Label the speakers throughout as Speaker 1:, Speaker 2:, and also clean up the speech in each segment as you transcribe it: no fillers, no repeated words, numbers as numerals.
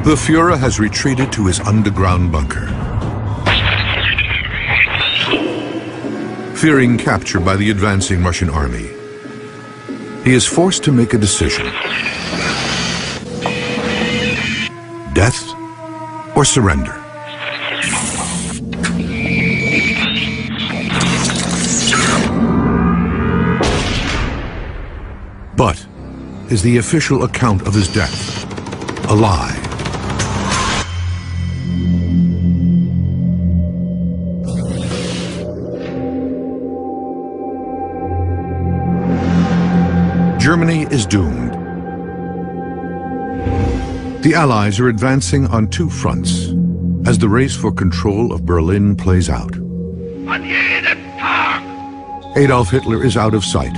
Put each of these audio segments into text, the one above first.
Speaker 1: The Führer has retreated to his underground bunker. Fearing capture by the advancing Russian army, he is forced to make a decision. Death or surrender? But is the official account of his death a lie? Germany is doomed. The Allies are advancing on two fronts as the race for control of Berlin plays out. Adolf Hitler is out of sight,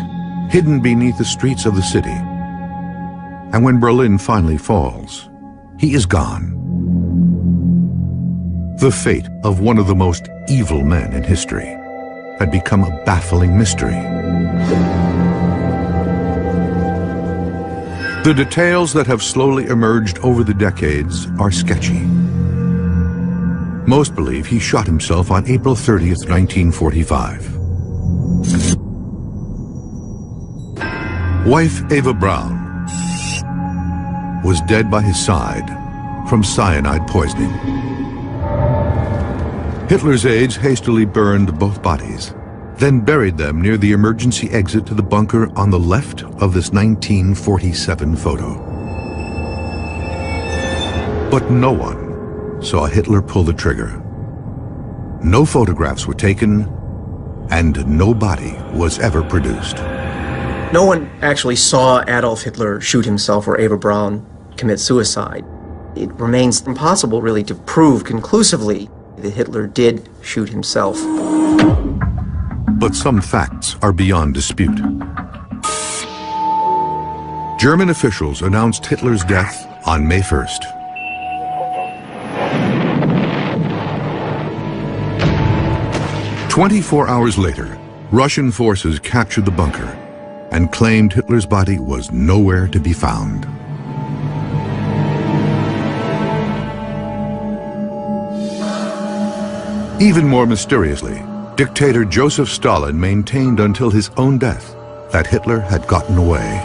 Speaker 1: hidden beneath the streets of the city. And when Berlin finally falls, he is gone. The fate of one of the most evil men in history had become a baffling mystery. The details that have slowly emerged over the decades are sketchy. Most believe he shot himself on April 30th, 1945. Wife Eva Braun was dead by his side from cyanide poisoning. Hitler's aides hastily burned both bodies, then buried them near the emergency exit to the bunker on the left of this 1947 photo. But no one saw Hitler pull the trigger. No photographs were taken, and no body was ever produced.
Speaker 2: No one actually saw Adolf Hitler shoot himself or Eva Braun commit suicide. It remains impossible, really, to prove conclusively that Hitler did shoot himself.
Speaker 1: But some facts are beyond dispute. German officials announced Hitler's death on May 1st. "24 hours later, Russian forces captured the bunker and claimed Hitler's body was nowhere to be found. Even more mysteriously, dictator Joseph Stalin maintained until his own death that Hitler had gotten away.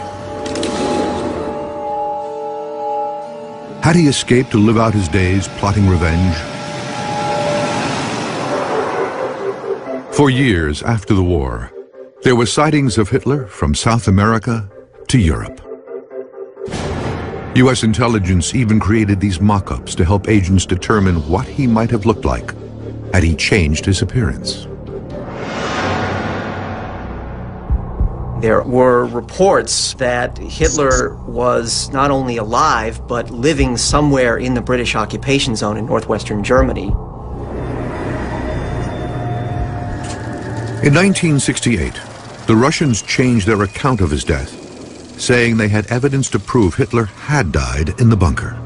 Speaker 1: Had he escaped to live out his days plotting revenge? For years after the war, there were sightings of Hitler from South America to Europe. U.S. intelligence even created these mock-ups to help agents determine what he might have looked like had he changed his appearance.
Speaker 2: There were reports that Hitler was not only alive, but living somewhere in the British occupation zone in northwestern Germany.
Speaker 1: In 1968, the Russians changed their account of his death, saying they had evidence to prove Hitler had died in the bunker.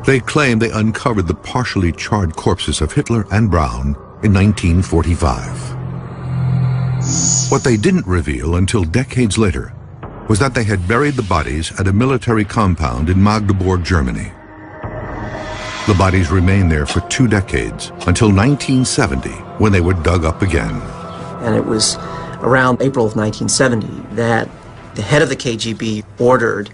Speaker 1: They claimed they uncovered the partially charred corpses of Hitler and Braun in 1945. What they didn't reveal until decades later was that they had buried the bodies at a military compound in Magdeburg, Germany. The bodies remained there for 2 decades, until 1970, when they were dug up again.
Speaker 2: And it was around April of 1970 that the head of the KGB ordered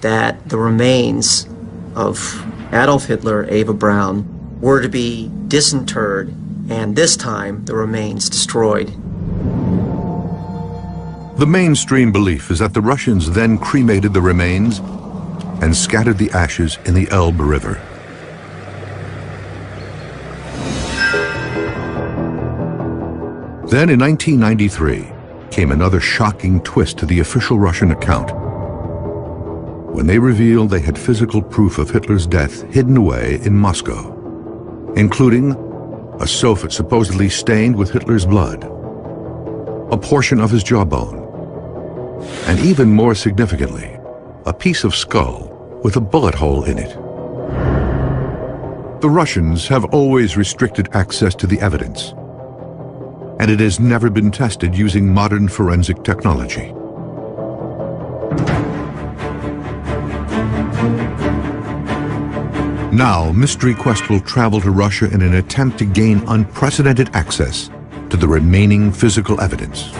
Speaker 2: that the remains of Adolf Hitler, Eva Braun, were to be disinterred, and this time the remains destroyed.
Speaker 1: The mainstream belief is that the Russians then cremated the remains and scattered the ashes in the Elbe River. Then in 1993 came another shocking twist to the official Russian account, when they revealed they had physical proof of Hitler's death hidden away in Moscow, including a sofa supposedly stained with Hitler's blood, a portion of his jawbone, and even more significantly, a piece of skull with a bullet hole in it. The Russians have always restricted access to the evidence, and it has never been tested using modern forensic technology. Now, Mystery Quest will travel to Russia in an attempt to gain unprecedented access to the remaining physical evidence.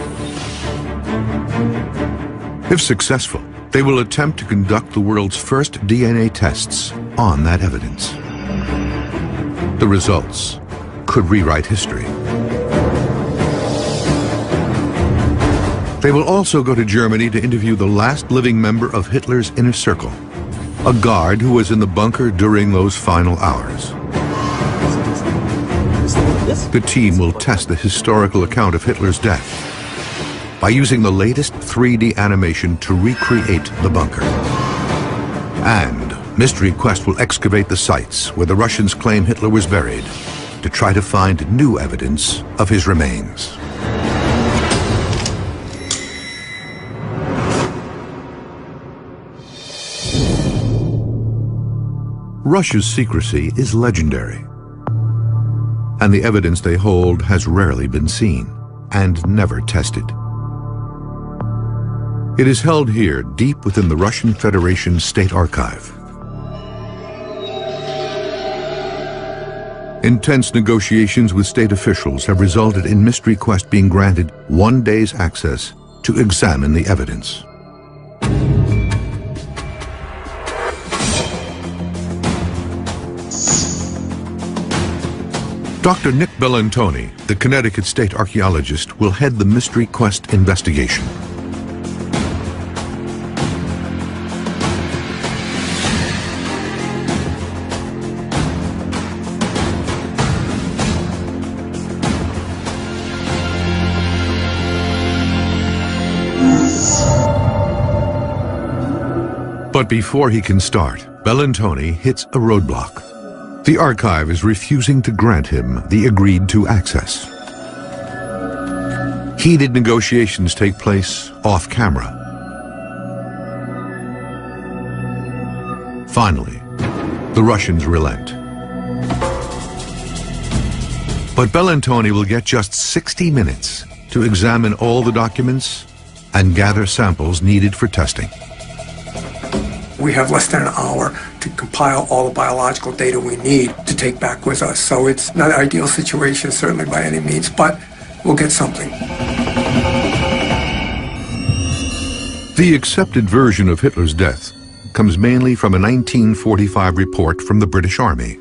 Speaker 1: If successful, they will attempt to conduct the world's first DNA tests on that evidence. The results could rewrite history. They will also go to Germany to interview the last living member of Hitler's inner circle, a guard who was in the bunker during those final hours. The team will test the historical account of Hitler's death by using the latest 3D animation to recreate the bunker. And Mystery Quest will excavate the sites where the Russians claim Hitler was buried to try to find new evidence of his remains. Russia's secrecy is legendary, and the evidence they hold has rarely been seen and never tested. It is held here deep within the Russian Federation State Archive. Intense negotiations with state officials have resulted in Mystery Quest being granted 1 day's access to examine the evidence. Dr. Nick Bellantoni, the Connecticut state archaeologist, will head the Mystery Quest investigation. But before he can start, Bellantoni hits a roadblock. The archive is refusing to grant him the agreed-to access. Heated negotiations take place off-camera. Finally, the Russians relent. But Bellantoni will get just 60 minutes to examine all the documents and gather samples needed for testing.
Speaker 3: We have less than an hour to compile all the biological data we need to take back with us. So it's not an ideal situation, certainly by any means, but we'll get something.
Speaker 1: The accepted version of Hitler's death comes mainly from a 1945 report from the British Army.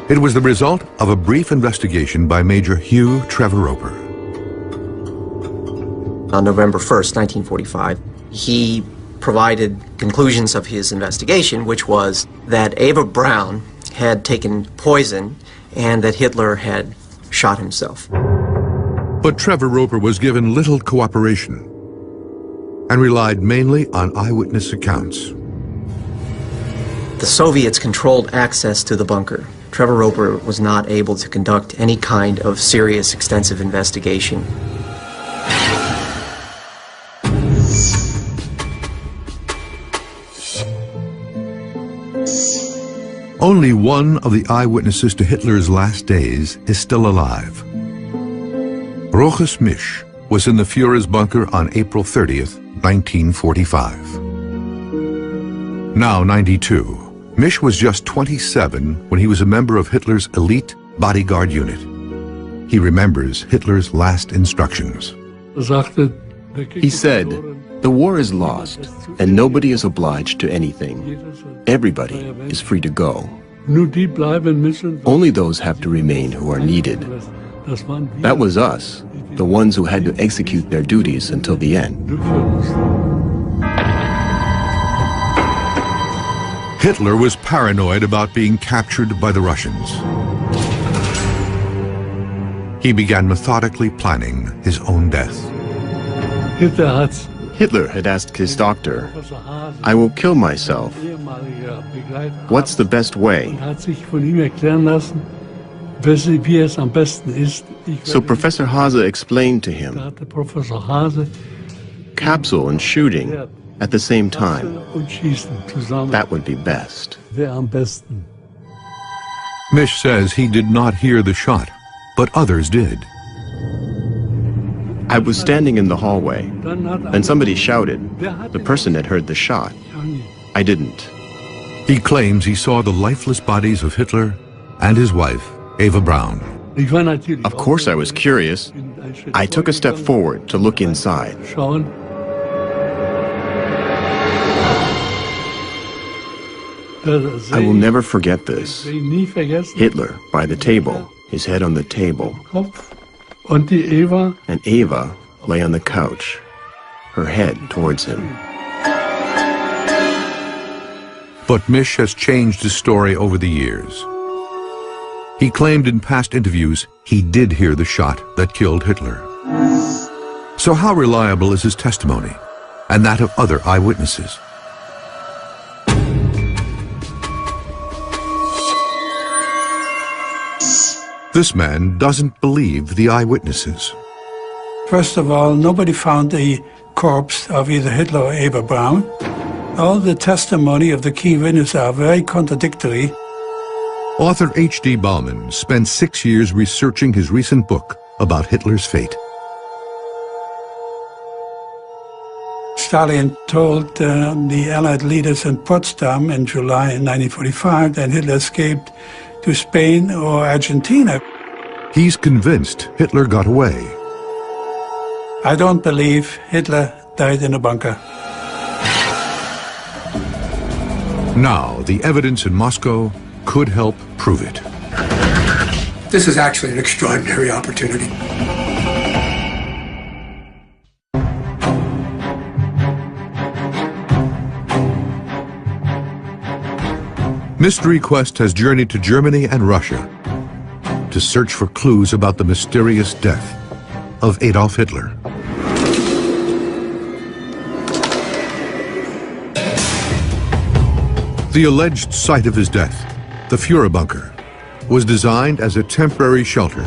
Speaker 1: It was the result of a brief investigation by Major Hugh Trevor Roper.
Speaker 2: On November 1st, 1945, he provided conclusions of his investigation, which was that Eva Braun had taken poison and that Hitler had shot himself.
Speaker 1: But Trevor Roper was given little cooperation and relied mainly on eyewitness accounts.
Speaker 2: The Soviets controlled access to the bunker. Trevor Roper was not able to conduct any kind of serious, extensive investigation.
Speaker 1: Only one of the eyewitnesses to Hitler's last days is still alive. Rochus Misch was in the Führer's bunker on April 30th, 1945. Now 92, Misch was just 27 when he was a member of Hitler's elite bodyguard unit. He remembers Hitler's last instructions.
Speaker 4: He said, "The war is lost, and nobody is obliged to anything. Everybody is free to go. Only those have to remain who are needed." That was us, the ones who had to execute their duties until the end.
Speaker 1: Hitler was paranoid about being captured by the Russians. He began methodically planning his own death.
Speaker 4: Hitler had asked his doctor, "I will kill myself. What's the best way?" So Professor Hase explained to him, capsule and shooting at the same time. That would be best.
Speaker 1: Misch says he did not hear the shot, but others did.
Speaker 4: I was standing in the hallway, and somebody shouted. The person had heard the shot. I didn't.
Speaker 1: He claims he saw the lifeless bodies of Hitler and his wife, Eva Braun.
Speaker 4: Of course I was curious. I took a step forward to look inside. I will never forget this. Hitler by the table, his head on the table. And Eva lay on the couch, her head towards him.
Speaker 1: But Misch has changed his story over the years. He claimed in past interviews he did hear the shot that killed Hitler. So how reliable is his testimony and that of other eyewitnesses? This man doesn't believe the eyewitnesses.
Speaker 5: First of all, nobody found the corpse of either Hitler or Eva Braun. All the testimony of the key witnesses are very contradictory.
Speaker 1: Author H.D. Bauman spent 6 years researching his recent book about Hitler's fate.
Speaker 5: Stalin told the Allied leaders in Potsdam in July 1945 that Hitler escaped to Spain or Argentina.
Speaker 1: He's convinced Hitler got away.
Speaker 5: I don't believe Hitler died in a bunker.
Speaker 1: Now, the evidence in Moscow could help prove it.
Speaker 3: This is actually an extraordinary opportunity.
Speaker 1: Mystery Quest has journeyed to Germany and Russia to search for clues about the mysterious death of Adolf Hitler. The alleged site of his death, the Führer bunker, was designed as a temporary shelter.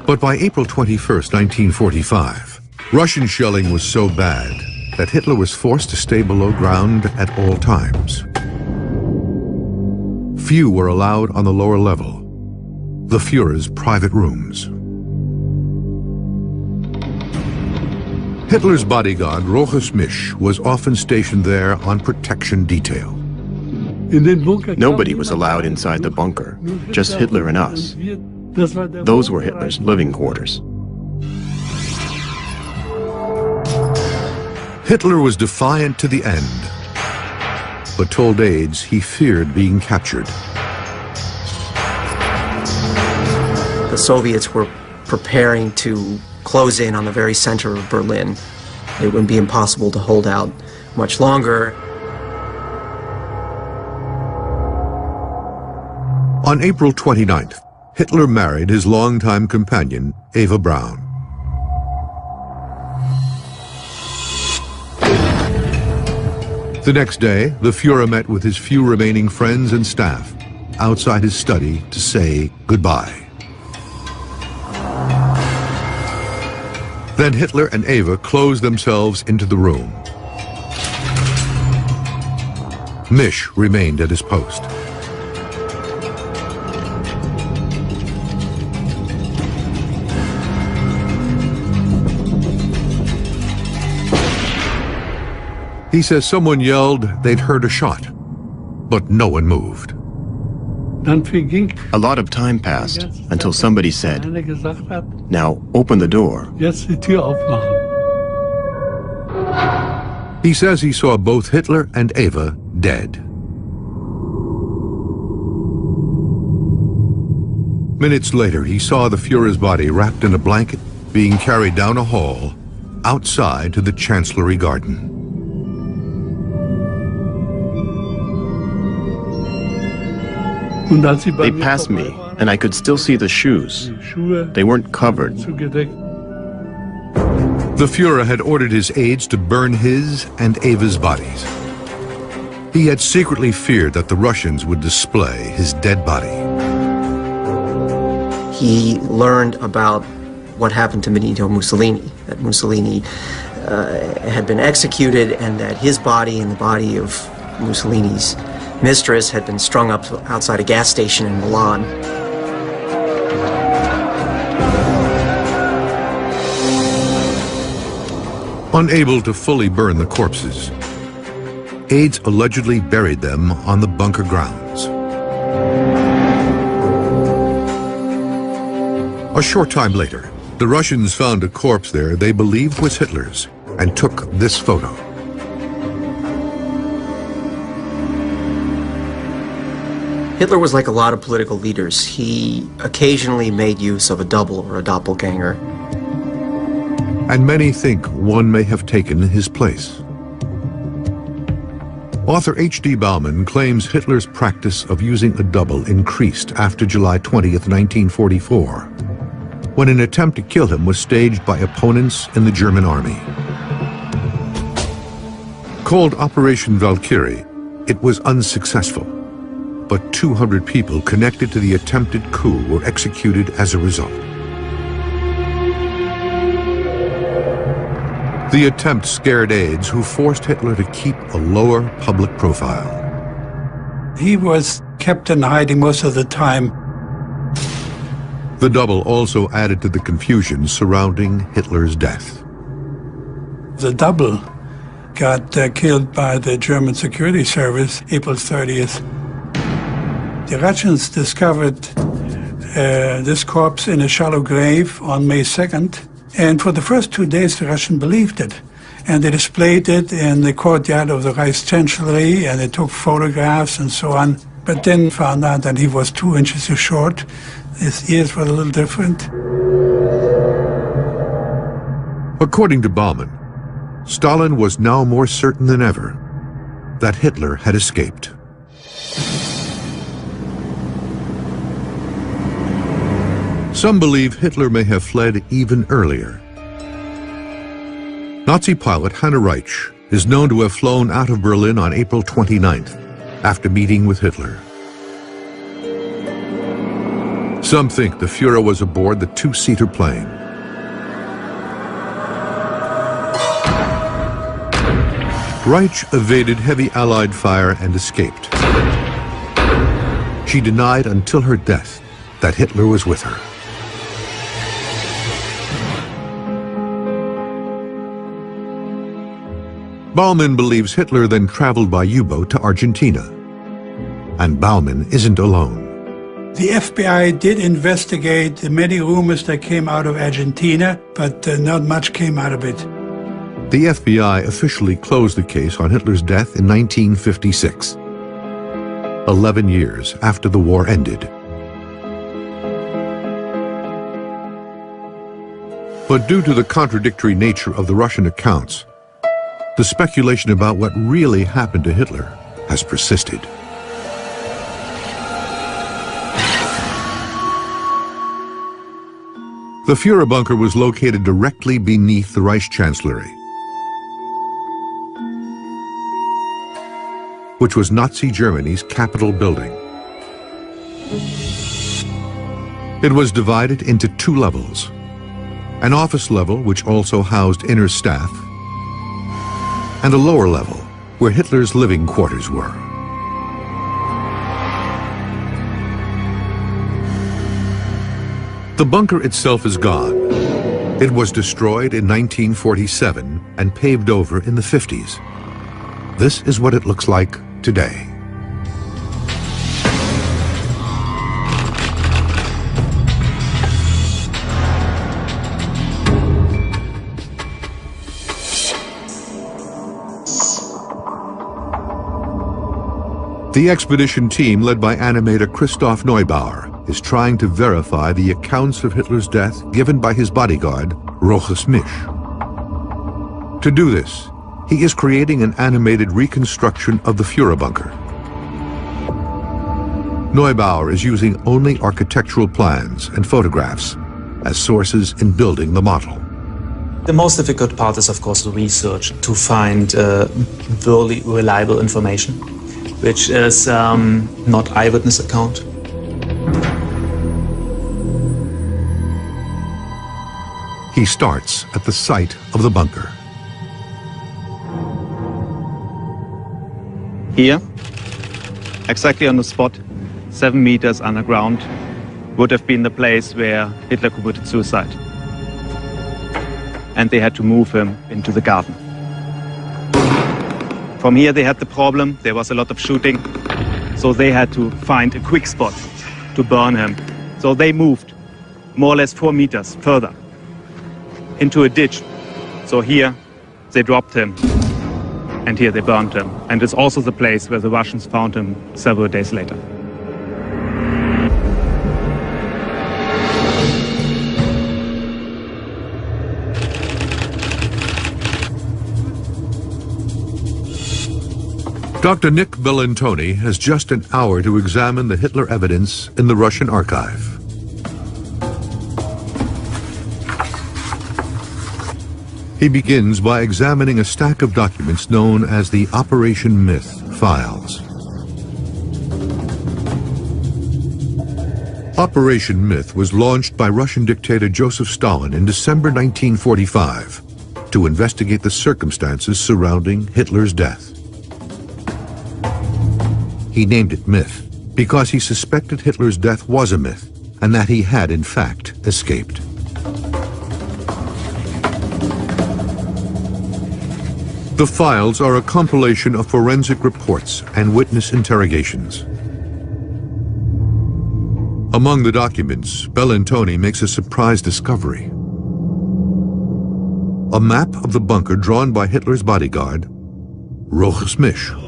Speaker 1: But by April 21, 1945, Russian shelling was so bad that Hitler was forced to stay below ground at all times. Few were allowed on the lower level, the Führer's private rooms. Hitler's bodyguard, Rochus Misch, was often stationed there on protection detail.
Speaker 4: Nobody was allowed inside the bunker, just Hitler and us. Those were Hitler's living quarters.
Speaker 1: Hitler was defiant to the end, but told aides he feared being captured.
Speaker 2: The Soviets were preparing to close in on the very center of Berlin. It would be impossible to hold out much longer.
Speaker 1: On April 29th, Hitler married his longtime companion, Eva Braun. The next day, the Führer met with his few remaining friends and staff outside his study to say goodbye. Then Hitler and Eva closed themselves into the room. Misch remained at his post. He says someone yelled they'd heard a shot, but no one moved.
Speaker 4: A lot of time passed until somebody said, "Now open the door."
Speaker 1: He says he saw both Hitler and Eva dead. Minutes later, he saw the Führer's body wrapped in a blanket being carried down a hall outside to the Chancellery garden.
Speaker 4: They passed me, and I could still see the shoes. They weren't covered.
Speaker 1: The Führer had ordered his aides to burn his and Eva's bodies. He had secretly feared that the Russians would display his dead body.
Speaker 2: He learned about what happened to Benito Mussolini, that Mussolini had been executed and that his body and the body of Mussolini's mistress had been strung up outside a gas station in Milan. Unable
Speaker 1: to fully burn the corpses, aides allegedly buried them on the bunker grounds. A short time later, the Russians found a corpse there they believed was Hitler's and took this photo.
Speaker 2: Hitler was like a lot of political leaders. He occasionally made use of a double or a doppelganger.
Speaker 1: And many think one may have taken his place. Author H.D. Bauman claims Hitler's practice of using a double increased after July 20th, 1944, when an attempt to kill him was staged by opponents in the German army. Called Operation Valkyrie, it was unsuccessful, but 200 people connected to the attempted coup were executed as a result. The attempt scared aides who forced Hitler to keep a lower public profile.
Speaker 5: He was kept in hiding most of the time.
Speaker 1: The double also added to the confusion surrounding Hitler's death.
Speaker 5: The double got killed by the German security service April 30th. The Russians discovered this corpse in a shallow grave on May 2nd. And for the first 2 days, the Russians believed it. And they displayed it in the courtyard of the Reichschancellery, and they took photographs and so on. But then found out that he was 2 inches too short. His ears were a little different.
Speaker 1: According to Bauman, Stalin was now more certain than ever that Hitler had escaped. Some believe Hitler may have fled even earlier. Nazi pilot Hanne Reich is known to have flown out of Berlin on April 29th after meeting with Hitler. Some think the Führer was aboard the 2-seater plane. Reich evaded heavy Allied fire and escaped. She denied until her death that Hitler was with her. Bauman believes Hitler then traveled by U-boat to Argentina. And Bauman isn't alone.
Speaker 5: The FBI did investigate the many rumors that came out of Argentina, but not much came out of it.
Speaker 1: The FBI officially closed the case on Hitler's death in 1956, 11 years after the war ended. But due to the contradictory nature of the Russian accounts, the speculation about what really happened to Hitler has persisted. The Führer bunker was located directly beneath the Reichschancellery, which was Nazi Germany's capital building. It was divided into 2 levels, an office level which also housed inner staff, and a lower level where Hitler's living quarters were. The bunker itself is gone. It was destroyed in 1947 and paved over in the 50s. This is what it looks like today. The expedition team, led by animator Christoph Neubauer, is trying to verify the accounts of Hitler's death given by his bodyguard, Roches Misch. To do this, he is creating an animated reconstruction of the Führer bunker. Neubauer is using only architectural plans and photographs as sources in building the model.
Speaker 6: The most difficult part is, of course, the research to find really reliable information, which is not eyewitness account.
Speaker 1: He starts at the site of the bunker.
Speaker 7: Here, exactly on the spot, 7 meters underground, would have been the place where Hitler committed suicide. And they had to move him into the garden. From here they had the problem, there was a lot of shooting, so they had to find a quick spot to burn him. So they moved more or less 4 meters further into a ditch. So here they dropped him, and here they burned him. And it's also the place where the Russians found him several days later.
Speaker 1: Dr. Nick Bellantoni has just an hour to examine the Hitler evidence in the Russian archive. He begins by examining a stack of documents known as the Operation Myth files. Operation Myth was launched by Russian dictator Joseph Stalin in December 1945 to investigate the circumstances surrounding Hitler's death. He named it Myth because he suspected Hitler's death was a myth and that he had, in fact, escaped. The files are a compilation of forensic reports and witness interrogations. Among the documents, Bellantoni makes a surprise discovery. A map of the bunker drawn by Hitler's bodyguard, Roches Misch.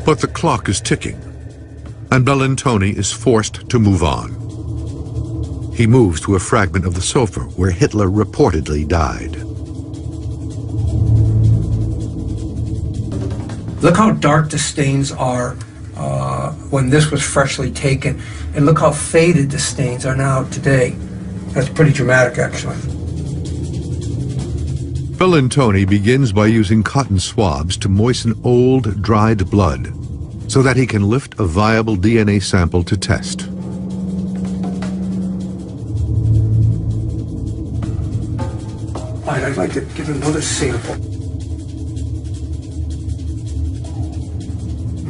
Speaker 1: But the clock is ticking, and Bellantoni is forced to move on. He moves to a fragment of the sofa where Hitler reportedly died.
Speaker 3: Look how dark the stains are when this was freshly taken, and look how faded the stains are now today. That's pretty dramatic, actually.
Speaker 1: Bellantoni begins by using cotton swabs to moisten old, dried blood so that he can lift a viable DNA sample to test.
Speaker 3: I'd like to give another sample.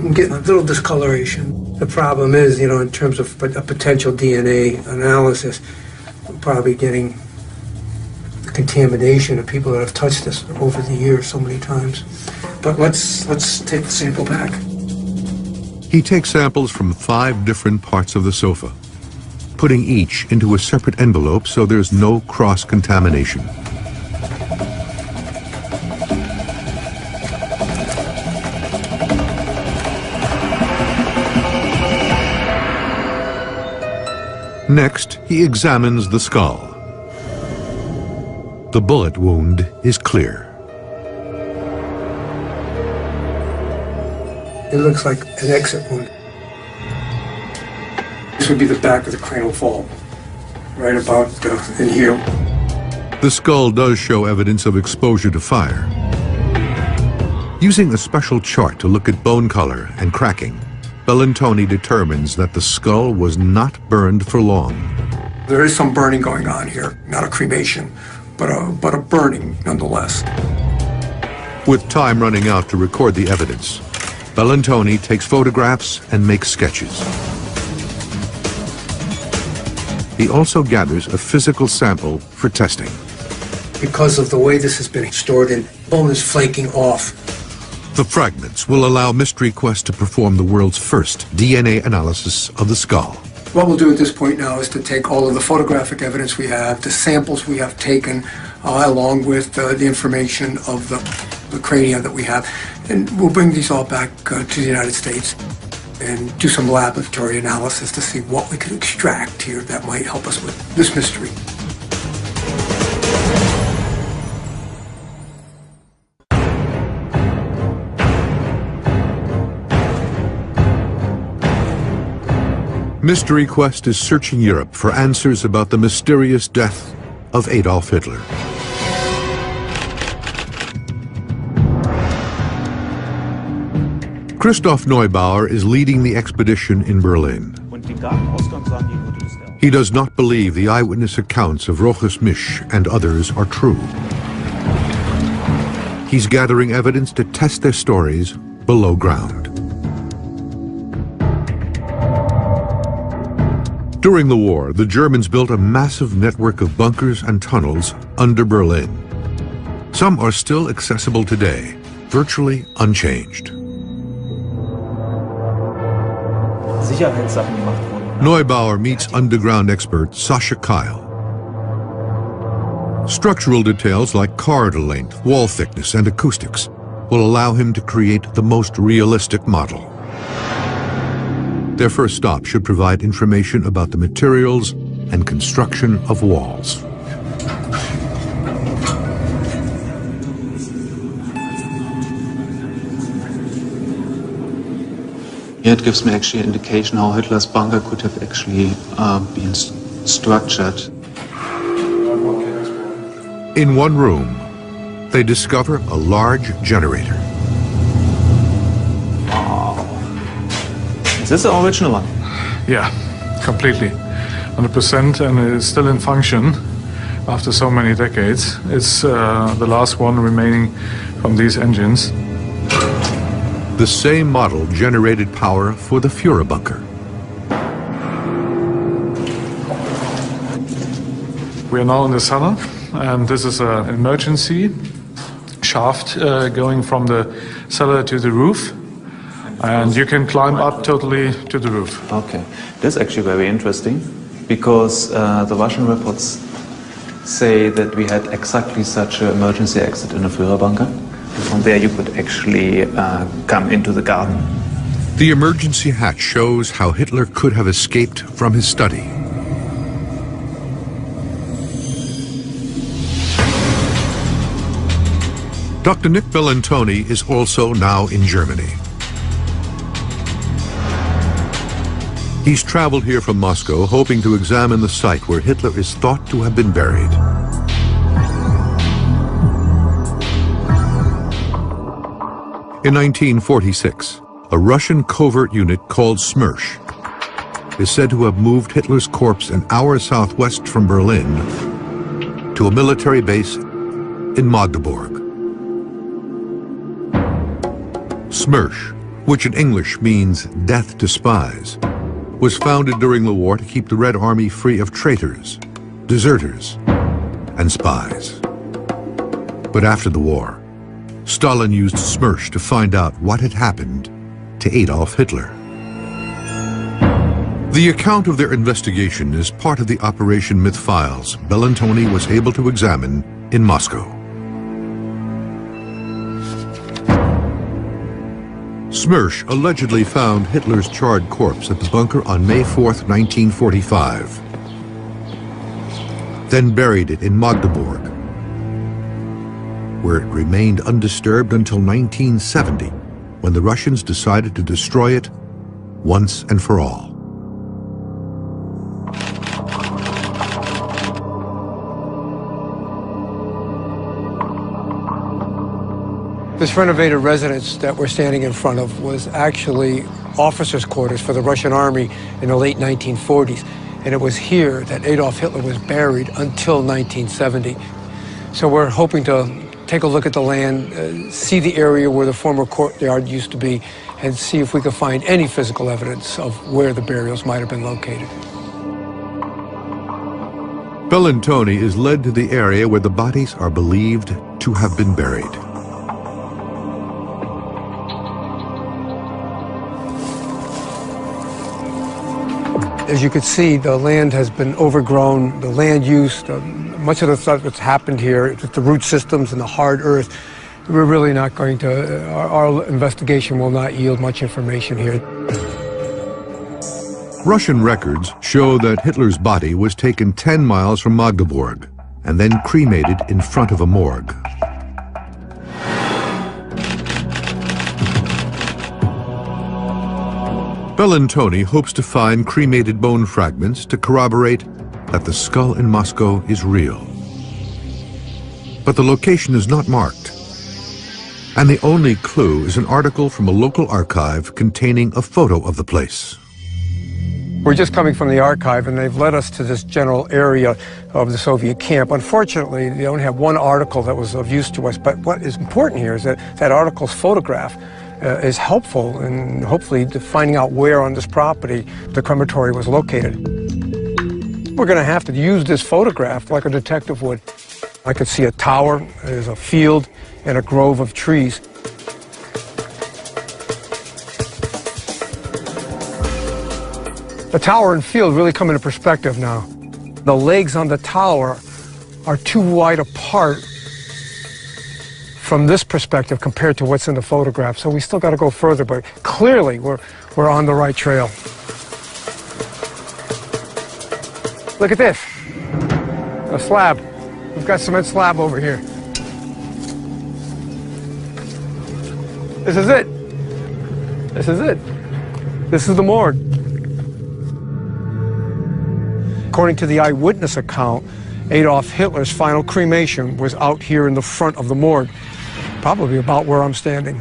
Speaker 3: I'm getting a little discoloration. The problem is, you know, in terms of a potential DNA analysis, we're probably getting the contamination of people that have touched this over the years so many times. But let's take the sample back.
Speaker 1: He takes samples from 5 different parts of the sofa, putting each into a separate envelope so there's no cross-contamination. Next, he examines the skull. The bullet wound is clear.
Speaker 3: It looks like an exit wound. This would be the back of the cranial vault, right about in here.
Speaker 1: The skull does show evidence of exposure to fire. Using a special chart to look at bone color and cracking, Bellantoni determines that the skull was not burned for long.
Speaker 3: There is some burning going on here, not a cremation, but a burning nonetheless.
Speaker 1: With time running out to record the evidence, Bellantoni takes photographs and makes sketches. He also gathers a physical sample for testing.
Speaker 3: Because of the way this has been stored in, bone is flaking off.
Speaker 1: The fragments will allow Mystery Quest to perform the world's first DNA analysis of the skull.
Speaker 3: What we'll do at this point now is to take all of the photographic evidence we have, the samples we have taken, along with the information of the crania that we have, and we'll bring these all back to the United States and do some laboratory analysis to see what we could extract here that might help us with this mystery.
Speaker 1: Mystery Quest is searching Europe for answers about the mysterious death of Adolf Hitler. Christoph Neubauer is leading the expedition in Berlin. He does not believe the eyewitness accounts of Roches Misch and others are true. He's gathering evidence to test their stories below ground. During the war, the Germans built a massive network of bunkers and tunnels under Berlin. Some are still accessible today, virtually unchanged. Neubauer meets underground expert Sascha Keil. Structural details like corridor length, wall thickness, and acoustics will allow him to create the most realistic model. Their first stop should provide information about the materials and construction of walls.
Speaker 6: Here it gives me actually an indication how Hitler's bunker could have actually been structured.
Speaker 1: In one room, they discover a large generator.
Speaker 6: Wow. Is this the original one?
Speaker 8: Yeah, completely. 100%, and it is still in function after so many decades. It's the last one remaining from these engines.
Speaker 1: The same model generated power for the Führer bunker.
Speaker 8: We are now in the cellar, and this is an emergency shaft going from the cellar to the roof, and you can climb up totally to the roof.
Speaker 6: Okay, that's actually very interesting, because the Russian reports say that we had exactly such an emergency exit in the Führer bunker. From there you could actually come into the garden.
Speaker 1: The emergency hatch shows how Hitler could have escaped from his study. Dr. Nick Bellantoni is also now in Germany. He's traveled here from Moscow, hoping to examine the site where Hitler is thought to have been buried. In 1946, a Russian covert unit called Smersh is said to have moved Hitler's corpse an hour southwest from Berlin to a military base in Magdeburg. Smersh, which in English means death to spies, was founded during the war to keep the Red Army free of traitors, deserters, and spies. But after the war, Stalin used Smersh to find out what had happened to Adolf Hitler. The account of their investigation is part of the Operation Myth files Bellantoni was able to examine in Moscow. Smersh allegedly found Hitler's charred corpse at the bunker on May 4th, 1945, then buried it in Magdeburg, where it remained undisturbed until 1970, when the Russians decided to destroy it once and for all.
Speaker 3: This renovated residence that we're standing in front of was actually officers' quarters for the Russian army in the late 1940s. And it was here that Adolf Hitler was buried until 1970. So we're hoping to take a look at the land, see the area where the former courtyard used to be, and see if we can find any physical evidence of where the burials might have been located.
Speaker 1: Bellantoni is led to the area where the bodies are believed to have been buried.
Speaker 3: As you can see, the land has been overgrown, the land use, much of the stuff that's happened here, the root systems and the hard earth, we're really not going to, our investigation will not yield much information here.
Speaker 1: Russian records show that Hitler's body was taken 10 miles from Magdeburg and then cremated in front of a morgue. Bellantoni hopes to find cremated bone fragments to corroborate that the skull in Moscow is real. But the location is not marked, and the only clue is an article from a local archive containing a photo of the place.
Speaker 3: We're just coming from the archive, and they've led us to this general area of the Soviet camp. Unfortunately, they only have one article that was of use to us, but what is important here is that that article's photograph is helpful in hopefully finding out where on this property the crematory was located. We're going to have to use this photograph like a detective would. I could see a tower, there's a field, and a grove of trees. The tower and field really come into perspective now. The legs on the tower are too wide apart from this perspective compared to what's in the photograph. So we still got to go further, but clearly we're on the right trail. Look at this, a slab. We've got cement slab over here. This is it. This is it. This is the morgue. According to the eyewitness account, Adolf Hitler's final cremation was out here in the front of the morgue, probably about where I'm standing.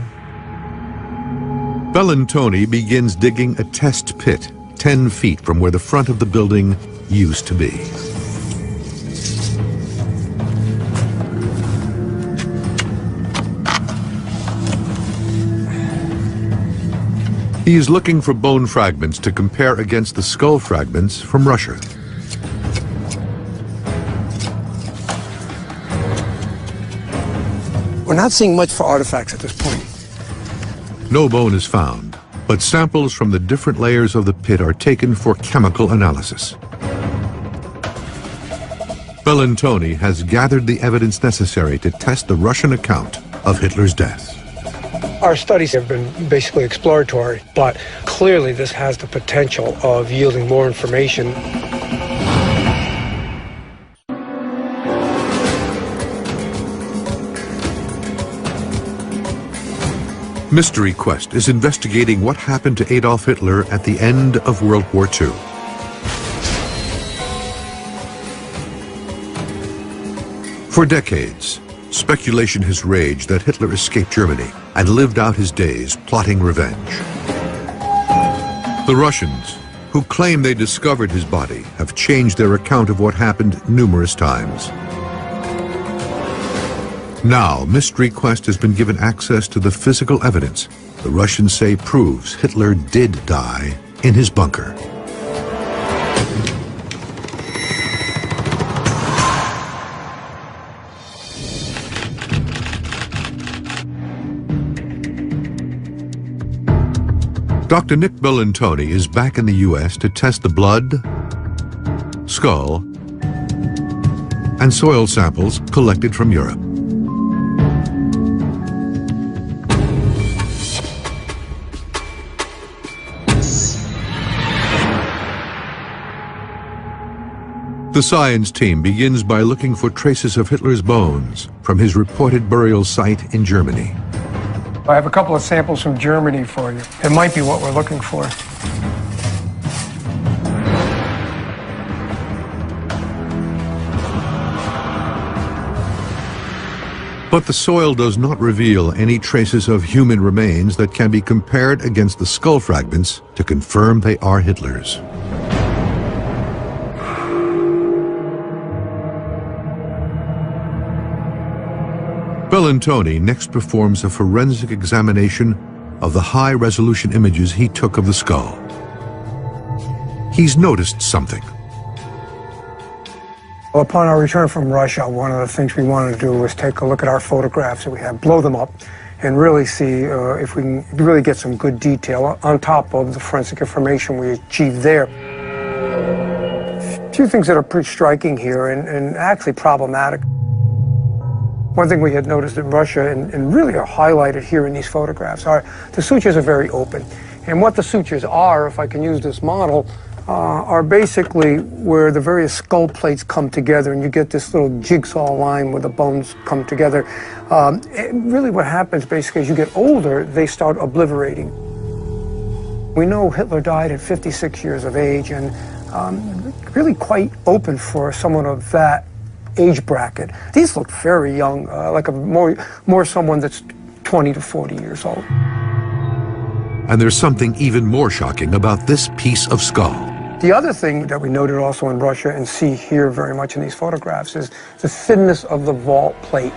Speaker 1: Bellantoni begins digging a test pit 10 feet from where the front of the building used to be. He is looking for bone fragments to compare against the skull fragments from Russia.
Speaker 3: We're not seeing much for artifacts at this point.
Speaker 1: No bone is found, but samples from the different layers of the pit are taken for chemical analysis. Bellantoni has gathered the evidence necessary to test the Russian account of Hitler's death.
Speaker 3: Our studies have been basically exploratory, but clearly this has the potential of yielding more information.
Speaker 1: Mystery Quest is investigating what happened to Adolf Hitler at the end of World War II. For decades, speculation has raged that Hitler escaped Germany and lived out his days plotting revenge. The Russians, who claim they discovered his body, have changed their account of what happened numerous times. Now, Mystery Quest has been given access to the physical evidence the Russians say proves Hitler did die in his bunker. Dr. Nick Bellantoni is back in the U.S. to test the blood, skull, and soil samples collected from Europe. The science team begins by looking for traces of Hitler's bones from his reported burial site in Germany.
Speaker 3: I have a couple of samples from Germany for you. It might be what we're looking for.
Speaker 1: But the soil does not reveal any traces of human remains that can be compared against the skull fragments to confirm they are Hitler's. Bellantoni next performs a forensic examination of the high-resolution images he took of the skull. He's noticed something.
Speaker 3: Well, upon our return from Russia, one of the things we wanted to do was take a look at our photographs that we have, blow them up, and really see if we can really get some good detail on top of the forensic information we achieved there. A few things that are pretty striking here and actually problematic. One thing we had noticed in Russia, and really are highlighted here in these photographs, are the sutures are very open. And what the sutures are, if I can use this model, are basically where the various skull plates come together and you get this little jigsaw line where the bones come together. Really what happens basically as you get older, they start obliterating. We know Hitler died at 56 years of age and really quite open for someone of that age bracket. These look very young, like a more someone that's 20 to 40 years old.
Speaker 1: And there's something even more shocking about this piece of skull.
Speaker 3: The other thing that we noted also in Russia and see here very much in these photographs is the thinness of the vault plate.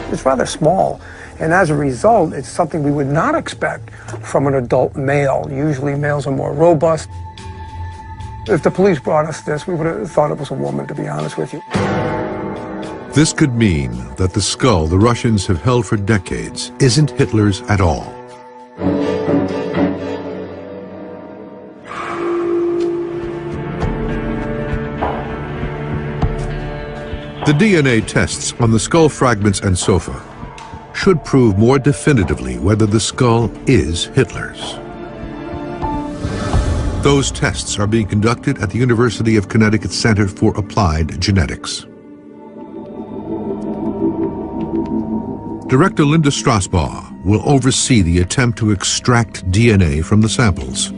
Speaker 3: It's rather small, and as a result, it's something we would not expect from an adult male. Usually males are more robust. If the police brought us this, we would have thought it was a woman, to be honest with you.
Speaker 1: This could mean that the skull the Russians have held for decades isn't Hitler's at all. The DNA tests on the skull fragments and sofa should prove more definitively whether the skull is Hitler's. Those tests are being conducted at the University of Connecticut Center for Applied Genetics. Director Linda Strasbaugh will oversee the attempt to extract DNA from the samples.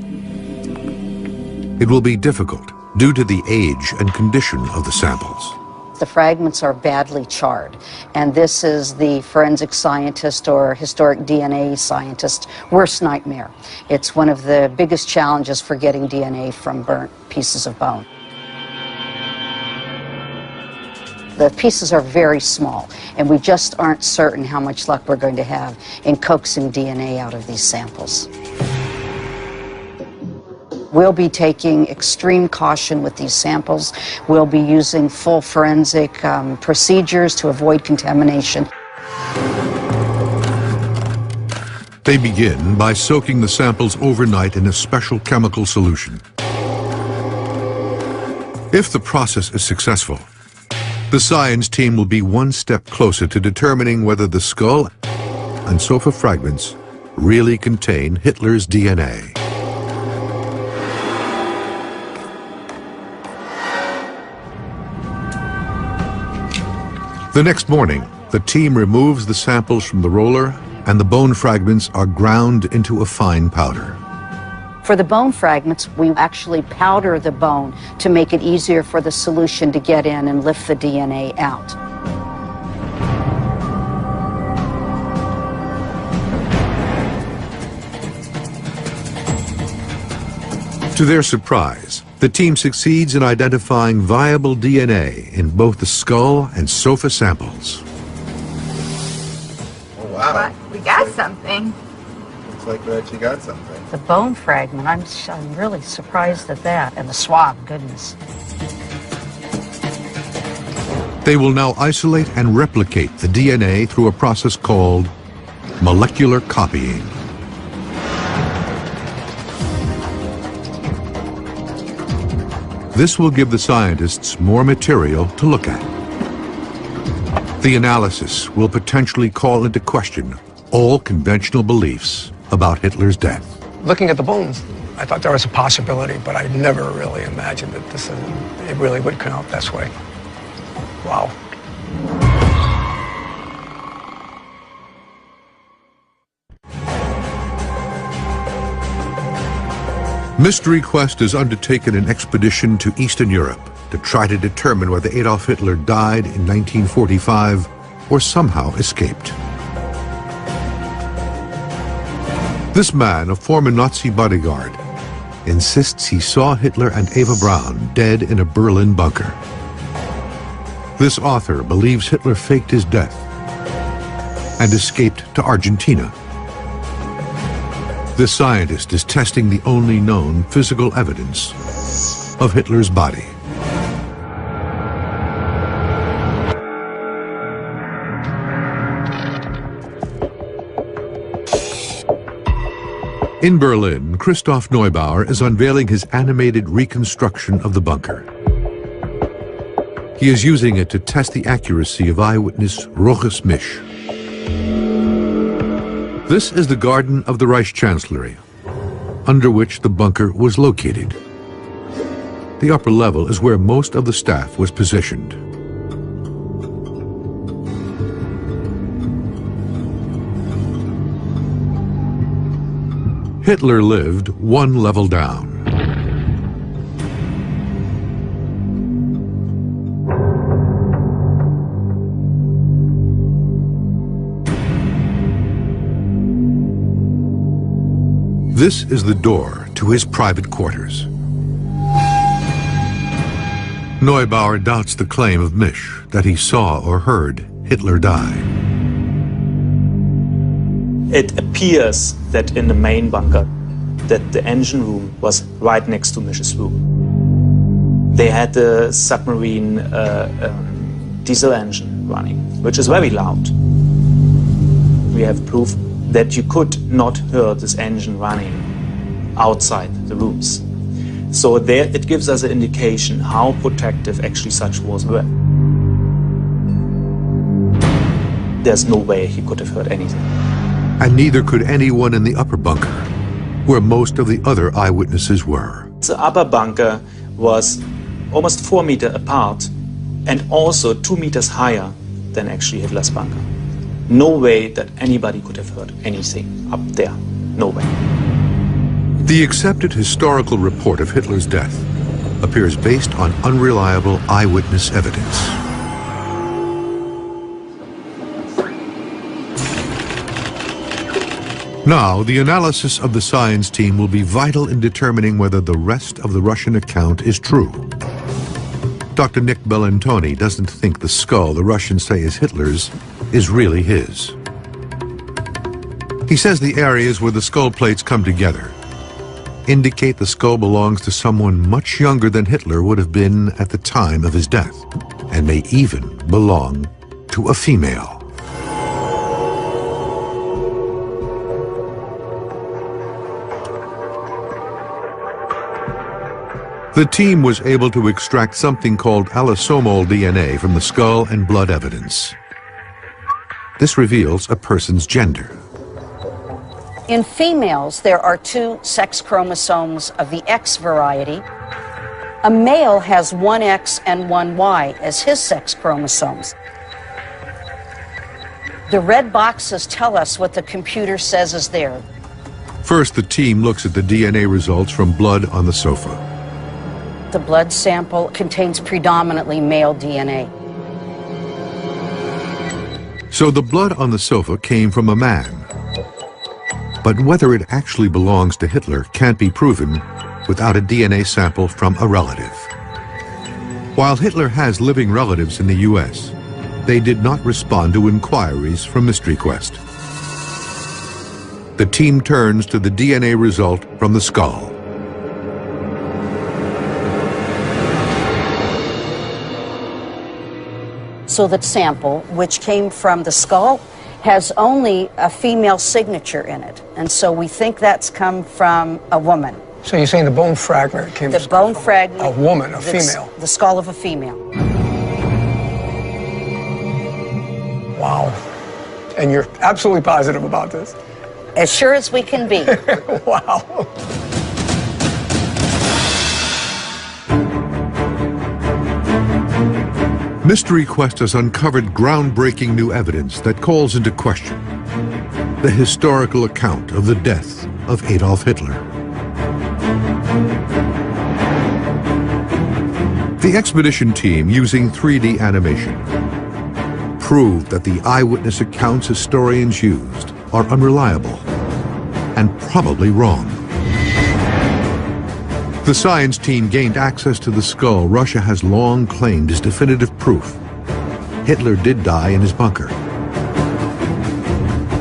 Speaker 1: It will be difficult due to the age and condition of the samples.
Speaker 9: The fragments are badly charred, and this is the forensic scientist or historic DNA scientist's worst nightmare. It's one of the biggest challenges for getting DNA from burnt pieces of bone. The pieces are very small, and we just aren't certain how much luck we're going to have in coaxing DNA out of these samples. We'll be taking extreme caution with these samples. We'll be using full forensic procedures to avoid contamination.
Speaker 1: They begin by soaking the samples overnight in a special chemical solution. If the process is successful, the science team will be one step closer to determining whether the skull and sofa fragments really contain Hitler's DNA. The next morning, the team removes the samples from the roller and the bone fragments are ground into a fine powder.
Speaker 9: For the bone fragments, we actually powder the bone to make it easier for the solution to get in and lift the DNA out.
Speaker 1: To their surprise, the team succeeds in identifying viable DNA in both the skull and sofa samples.
Speaker 10: Oh, wow. We got something.
Speaker 11: Looks like we actually got something.
Speaker 9: The bone fragment, I'm really surprised at that. And the swab, goodness.
Speaker 1: They will now isolate and replicate the DNA through a process called molecular copying. This will give the scientists more material to look at. The analysis will potentially call into question all conventional beliefs about Hitler's death.
Speaker 3: Looking at the bones, I thought there was a possibility, but I never really imagined that it really would come out this way. Wow.
Speaker 1: Mystery Quest has undertaken an expedition to Eastern Europe to try to determine whether Adolf Hitler died in 1945 or somehow escaped. This man, a former Nazi bodyguard, insists he saw Hitler and Eva Braun dead in a Berlin bunker. This author believes Hitler faked his death and escaped to Argentina. This scientist is testing the only known physical evidence of Hitler's body. In Berlin, Christoph Neubauer is unveiling his animated reconstruction of the bunker. He is using it to test the accuracy of eyewitness Roches Misch. This is the garden of the Reichschancellery, under which the bunker was located. The upper level is where most of the staff was positioned. Hitler lived one level down. This is the door to his private quarters. Neubauer doubts the claim of Misch that he saw or heard Hitler die.
Speaker 6: It appears that in the main bunker, that the engine room was right next to Misch's room. They had the submarine diesel engine running, which is very loud. We have proof that you could not hear this engine running outside the rooms. So there it gives us an indication how protective actually such walls were. There's no way he could have heard anything.
Speaker 1: And neither could anyone in the upper bunker, where most of the other eyewitnesses were.
Speaker 6: The upper bunker was almost 4 meters apart and also 2 meters higher than actually Hitler's bunker. No way that anybody could have heard anything up there. No way.
Speaker 1: The accepted historical report of Hitler's death appears based on unreliable eyewitness evidence. Now, the analysis of the science team will be vital in determining whether the rest of the Russian account is true. Dr. Nick Bellantoni doesn't think the skull the Russians say is Hitler's is really his. He says the areas where the skull plates come together indicate the skull belongs to someone much younger than Hitler would have been at the time of his death, and may even belong to a female. The team was able to extract something called allosomal DNA from the skull and blood evidence. This reveals a person's gender.
Speaker 9: In females, there are 2 sex chromosomes of the X variety. A male has 1 X and 1 Y as his sex chromosomes. The red boxes tell us what the computer says is there.
Speaker 1: First, the team looks at the DNA results from blood on the sofa.
Speaker 9: The blood sample contains predominantly male DNA.
Speaker 1: So the blood on the sofa came from a man. But whether it actually belongs to Hitler can't be proven without a DNA sample from a relative. While Hitler has living relatives in the US, they did not respond to inquiries from Mystery Quest. The team turns to the DNA result from the skull.
Speaker 9: So the sample, which came from the skull, has only a female signature in it. And so we think that's come from a woman.
Speaker 3: So you're saying the bone fragment came
Speaker 9: The bone fragment.
Speaker 3: a woman, a female.
Speaker 9: The skull of a female.
Speaker 3: Wow. And you're absolutely positive about this?
Speaker 9: As sure as we can be.
Speaker 3: Wow.
Speaker 1: Mystery Quest has uncovered groundbreaking new evidence that calls into question the historical account of the death of Adolf Hitler. The expedition team, using 3D animation, proved that the eyewitness accounts historians used are unreliable and probably wrong. The science team gained access to the skull Russia has long claimed is definitive proof Hitler did die in his bunker,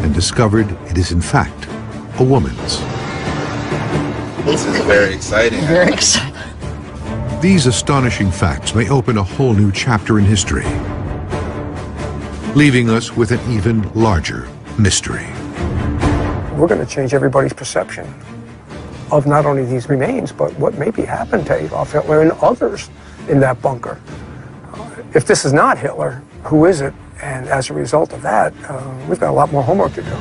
Speaker 1: and discovered it is in fact a woman's.
Speaker 11: This is very exciting.
Speaker 9: Very exciting.
Speaker 1: These astonishing facts may open a whole new chapter in history, leaving us with an even larger mystery.
Speaker 3: We're going to change everybody's perception of not only these remains, but what maybe happened to Adolf Hitler and others in that bunker. If this is not Hitler, who is it? And as a result of that, we've got a lot more homework to do.